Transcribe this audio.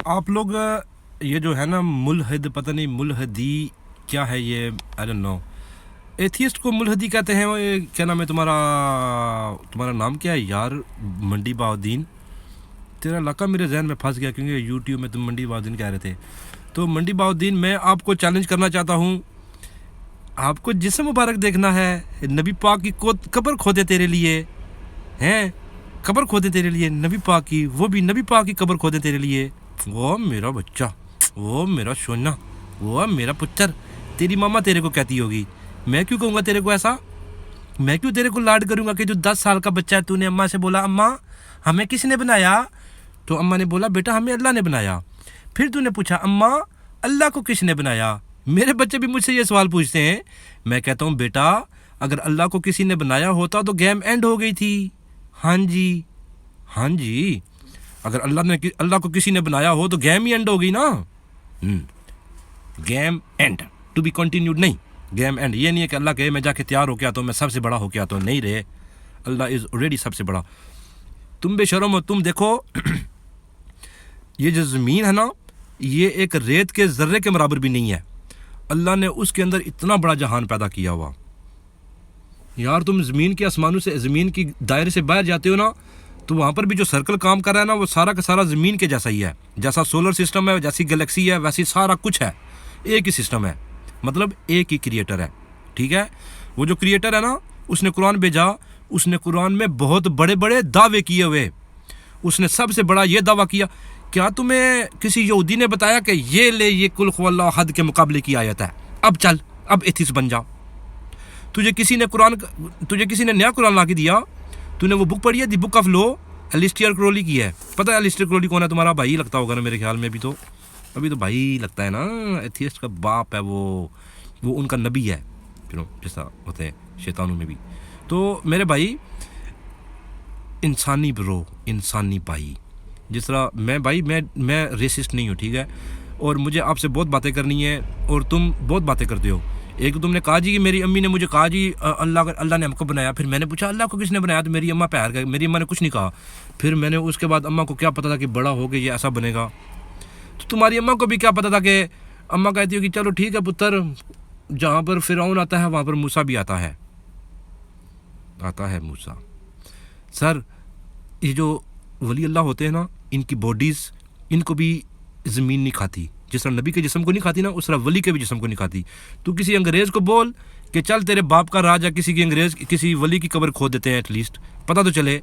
आप लोग ये जो है ना मुल्हिद, पता नहीं मुल्हिदी क्या है ये, आई डोंट नो। एथियस्ट को मुल्हिदी कहते हैं। वो ये क्या नाम है तुम्हारा? तुम्हारा नाम क्या है यार? मंडी बाउद्दीन। तेरा इलाका मेरे जहन में फंस गया क्योंकि यूट्यूब में तुम मंडी बाउद्दीन कह रहे थे। तो मंडी बाउद्दीन, मैं आपको चैलेंज करना चाहता हूँ। आपको जिस्म मुबारक देखना है, नबी पाक की कब्र खोदे तेरे लिए हैं, कब्र खोदे तेरे लिए नबी पाक की, वो भी नबी पाक की कब्र खोदे तेरे लिए। वो मेरा बच्चा, वो मेरा सोना, वो मेरा पुत्र। तेरी मामा तेरे को कहती होगी, मैं क्यों कहूँगा तेरे को ऐसा? मैं क्यों तेरे को लाड करूँगा कि जो 10 साल का बच्चा है? तूने अम्मा से बोला अम्मा हमें किसने बनाया? तो अम्मा ने बोला बेटा हमें अल्लाह ने बनाया। फिर तूने पूछा अम्मा अल्लाह को किसने बनाया? मेरे बच्चे भी मुझसे ये सवाल पूछते हैं। मैं कहता हूँ बेटा अगर अल्लाह को किसी ने बनाया होता तो गेम एंड हो गई थी। हाँ जी, हाँ जी, अगर अल्लाह को किसी ने बनाया हो तो गेम ही एंड हो गई ना। Game end, to be continued नहीं, गेम एंड। ये नहीं है कि अल्लाह कहे मैं जाके तैयार हो गया तो मैं सबसे बड़ा हो गया तो नहीं रहे। अल्लाह इज़ ऑलरेडी सबसे बड़ा। तुम बेशरम हो, तुम देखो ये जो ज़मीन है ना, ये एक रेत के ज़र्रे के बराबर भी नहीं है। अल्लाह ने उसके अंदर इतना बड़ा जहान पैदा किया हुआ। यार तुम ज़मीन के आसमानों से, ज़मीन की दायरे से बाहर जाते हो ना, तो वहाँ पर भी जो सर्कल काम कर रहा है ना, वो सारा का सारा ज़मीन के जैसा ही है। जैसा सोलर सिस्टम है, जैसी गैलेक्सी है, वैसी सारा कुछ है। एक ही सिस्टम है, मतलब एक ही क्रिएटर है। ठीक है, वो जो क्रिएटर है ना, उसने कुरान भेजा। उसने कुरान में बहुत बड़े बड़े दावे किए हुए। उसने सबसे बड़ा ये दावा किया, क्या तुम्हें किसी यहूदी ने बताया कि ये ले, ये कुल हुवल्लाहु अहद के मुकाबले की आयत है? अब चल, अब एथिस्ट बन जा। तुझे किसी ने नया कुरान ला के दिया? तूने वो बुक पढ़ी है, दी बुक ऑफ लॉ, एलिस्टियर क्रोली की है। पता है एलिस्टियर क्रोली कौन है? तुम्हारा भाई लगता होगा ना मेरे ख्याल में। अभी तो भाई लगता है ना, एथियस्ट का बाप है वो उनका नबी है, जैसा होते हैं शैतानों में भी। तो मेरे भाई, इंसानी ब्रो, इंसानी भाई, जिस तरह मैं रेसिस्ट नहीं हूँ, ठीक है, और मुझे आपसे बहुत बातें करनी है और तुम बहुत बातें करते हो। एक तो तुमने कहा जी कि मेरी अम्मी ने मुझे कहा जी अल्लाह ने हमको बनाया। फिर मैंने पूछा अल्लाह को किसने बनाया? तो मेरी अम्मा पे हार गई, मेरी अम्मा ने कुछ नहीं कहा। फिर मैंने उसके बाद अम्मा को क्या पता था कि बड़ा हो गया ये ऐसा बनेगा। तो तुम्हारी अम्मा को भी क्या पता था कि अम्मा कहती हो कि चलो ठीक है पुत्र, जहाँ पर फिरौन आता है वहाँ पर मूसा भी आता है मूसा। सर, ये जो वली अल्लाह होते हैं ना, इनकी बॉडीज़, इनको भी ज़मीन नहीं खाती। जिस तरह नबी के जिस्म को नहीं खाती ना, उस तरह वली के भी जिस्म को नहीं खाती। तू किसी अंग्रेज़ को बोल कि चल तेरे बाप का राज है, किसी वली की कब्र खोद देते हैं, एटलीस्ट पता तो चले।